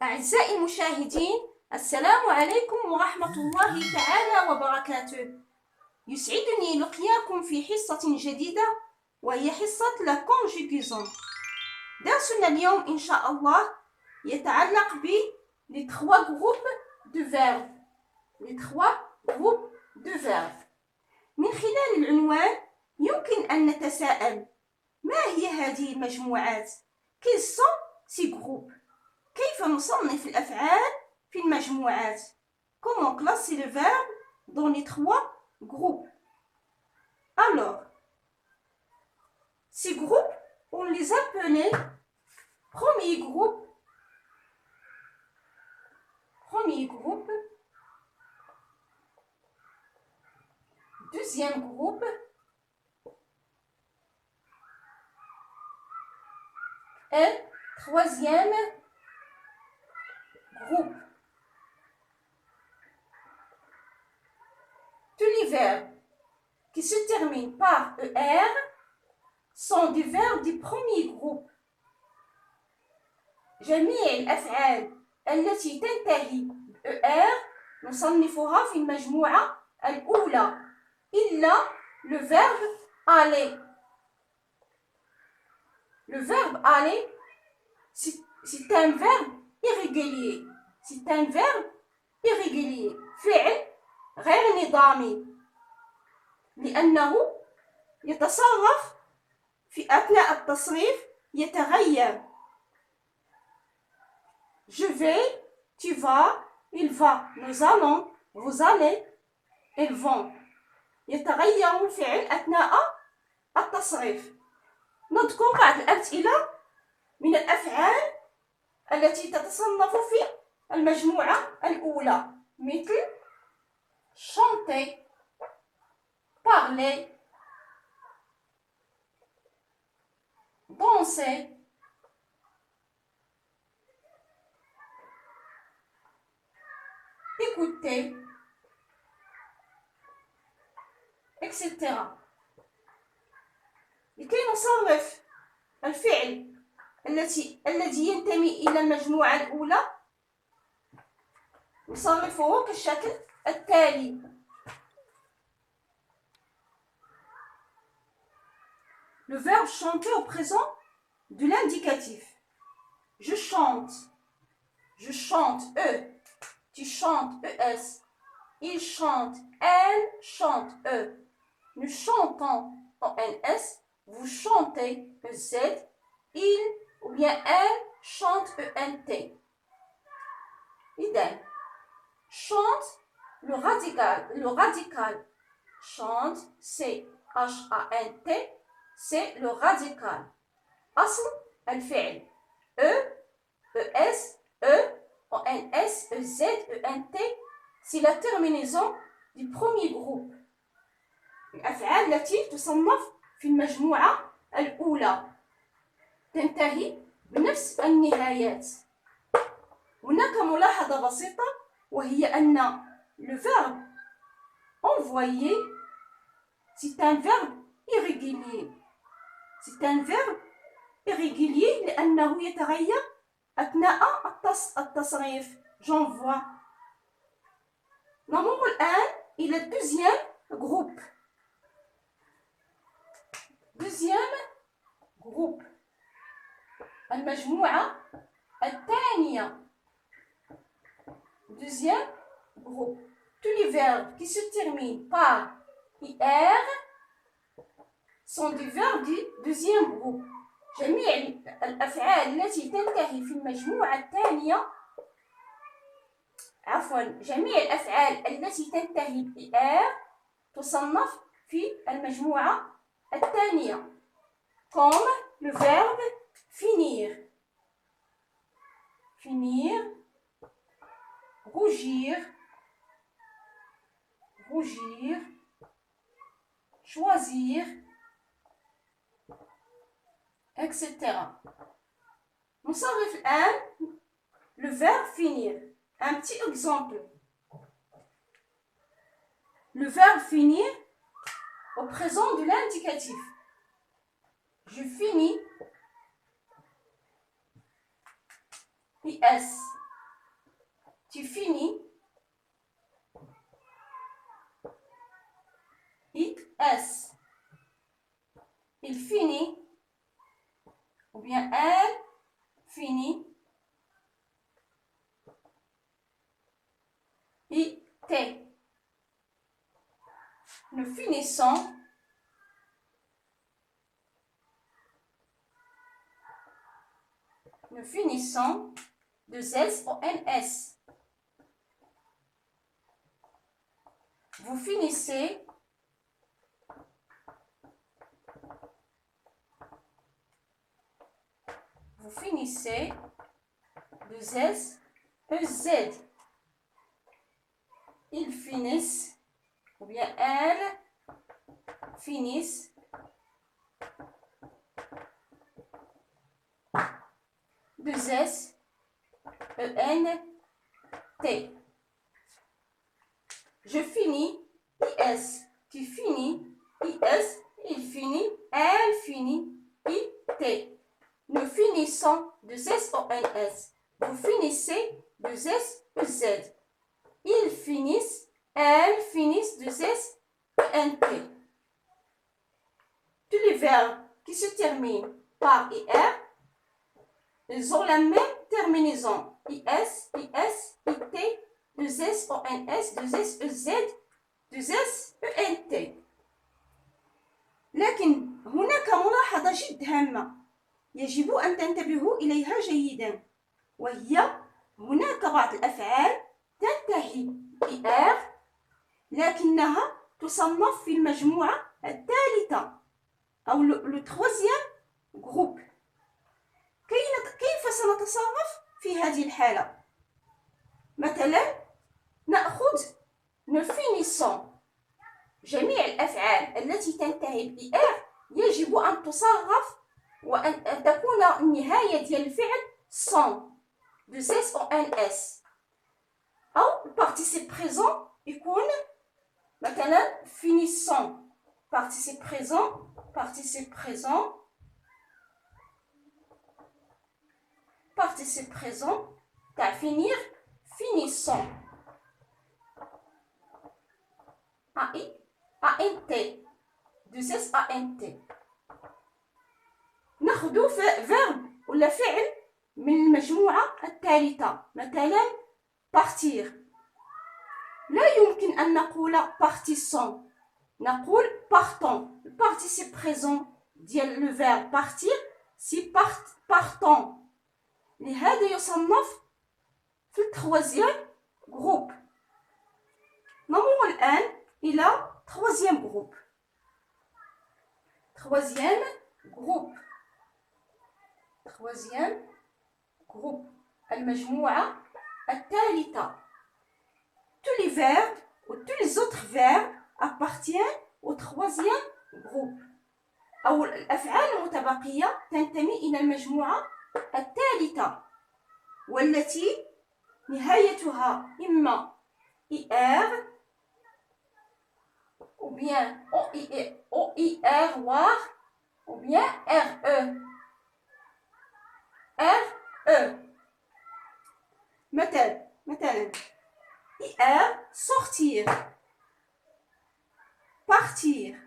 أعزائي المشاهدين، السلام عليكم ورحمة الله تعالى وبركاته. يسعدني لقياكم في حصة جديدة وهي حصة لا كونجوغيزون. درسنا اليوم إن شاء الله يتعلق ب les trois groupes de verbes. les trois groupes de verbes. من خلال العنوان يمكن أن نتساءل: ما هي هذه المجموعات؟ Quels sont ces groupes? كيف نصنف الأفعال في المجموعات؟ Comment classer le verbe dans les trois groupes? Alors, ces groupes, on les appelait premier groupe, deuxième groupe, et troisième groupe. Tous les verbes qui se terminent par ER sont des verbes du premier groupe. جميع الأفعال التي تنتهي بER نصنفها في المجموعة الأولى إلا le verbe aller. Le verbe aller, c'est un verbe irrégulier. C'est un verbe irrégulier. فعل غير نظامي لأنه يتصرف في أثناء التصريف يتغير. Je vais, tu vas, il va, nous allons, vous allez, ils vont. يتغير الفعل أثناء التصريف. نذكر بعض الأمثلة من الأفعال التي تتصنف في المجموعة الأولى مثل chanter, parler, danser, écouter, etc. لكي نصرف الفعل الذي ينتمي إلى المجموعة الأولى نصرفه كالشكل التالي: le verbe chanter au présent de l'indicatif. Je chante, E. Tu chantes, ES. Il chante, elle chante, E. Nous chantons, ONS. Vous chantez, EZ. Il ou bien elle chante, ENT. Idem. Chante, le radical. Chante, C-H-A-N-T. C'est le radical. أصل الفعل E, ES, E, ONS, EZ, ENT. C'est la terminaison du premier groupe. الأفعال التي تصنف في المجموعة الأولى تنتهي بنفس النهايات. هناك ملاحظة بسيطة وهي أن le verbe envoyer c'est un verbe irrégulier. C'est un verbe irrégulier لأنه يتغير أثناء التصريف. J'envoie. نمر الآن إلى الدوزيام groupe. Deuxième groupe. المجموعة الثانية. Deuxième groupe. Tous les verbes qui se terminent par IR sont des verbes du deuxième groupe. جميع الأفعال التي تنتهي في المجموعة الثانية جميع الأفعال التي تنتهي بإر تصنف في المجموعة الثانية. Comme le verbe finir. Finir, rougir, choisir, etc. نصرف الآن le verbe finir. Un petit exemple. Le verbe finir au présent de l'indicatif. Je finis. PS. tu finis. IS. Il finit. Ou bien elle finit. IT. Nous finissons. Nous finissons. Deux S ou NS. Vous finissez. Vous finissez. Deux S, EZ. Ils finissent. Ou bien elles finissent. Deux S, EN, T. Je finis, IS. Tu finis, IS. Il finit, elle finit, IT. Nous finissons, deux S, ONS. Vous finissez, deux S, EZ. Ils finissent, elles finissent, deux S, ENT. Tous les verbes qui se terminent par IR, ils ont la même terminaison. IS, IT, 2S, ONS, 2S, EZ, 2S, ENT. لكن هناك ملاحظة جد هامة يجب أن تنتبهوا إليها جيدا، وهي هناك بعض الأفعال تنتهي بR لكنها تصنف في المجموعة الثالثة أو le troisième groupe. كيف سنتصرف في هذه الحالة؟ مثلا نأخذ نفينيسون. جميع الأفعال التي تنتهي بR يجب أن تصرف وأن تكون النهاية ديال الفعل son de S ou NS أو البارتيسيب بريزون يكون مثلا finissant participe présent تاع finir finissant ANT 2S ANT. ناخذ فيرب ولا فعل من المجموعة الثالثة مثلا partir. لا يمكن أن نقول partissant، نقول partons. le participe présent ديال le verbe partir c'est partons. لهذا يصنف في التروازيام جروب. نمر الآن إلى troisième groupe. Troisième groupe. المجموعة الثالثة. Tous les verbes ou tous les autres verbes appartiennent au troisième groupe. أو الأفعال المتبقية تنتمي إلى المجموعة الثالثة والتي نهايتها إما IR ou bien OIR ou bien RE. مثلا IR sortir, partir,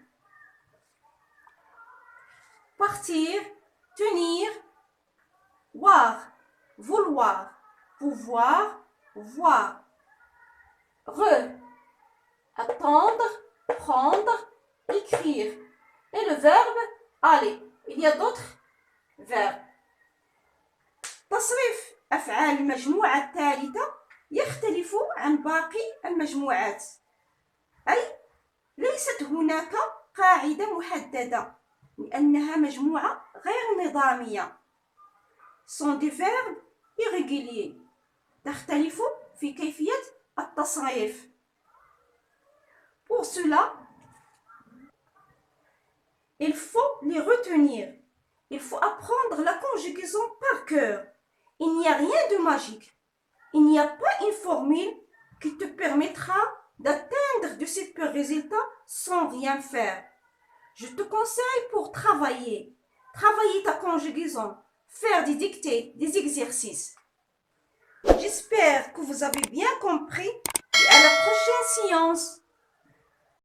tenir, voir, vouloir, pouvoir, voir. Attendre, prendre, écrire. Et le verbe aller. Il y a d'autres verbes. تصريف أفعال المجموعة الثالثة يختلف عن باقي المجموعات، أي ليست هناك قاعدة محددة لأنها مجموعة غير نظامية. sont des verbes irréguliers. تختلف في كيفية التصريف. Pour cela, il faut les retenir. Il faut apprendre la conjugaison par cœur. Il n'y a rien de magique. Il n'y a pas une formule qui te permettra d'atteindre de super résultats sans rien faire. Je te conseille pour travailler ta conjugaison, faire des dictées, des exercices. J'espère que que vous avez bien compris et à la prochaine séance.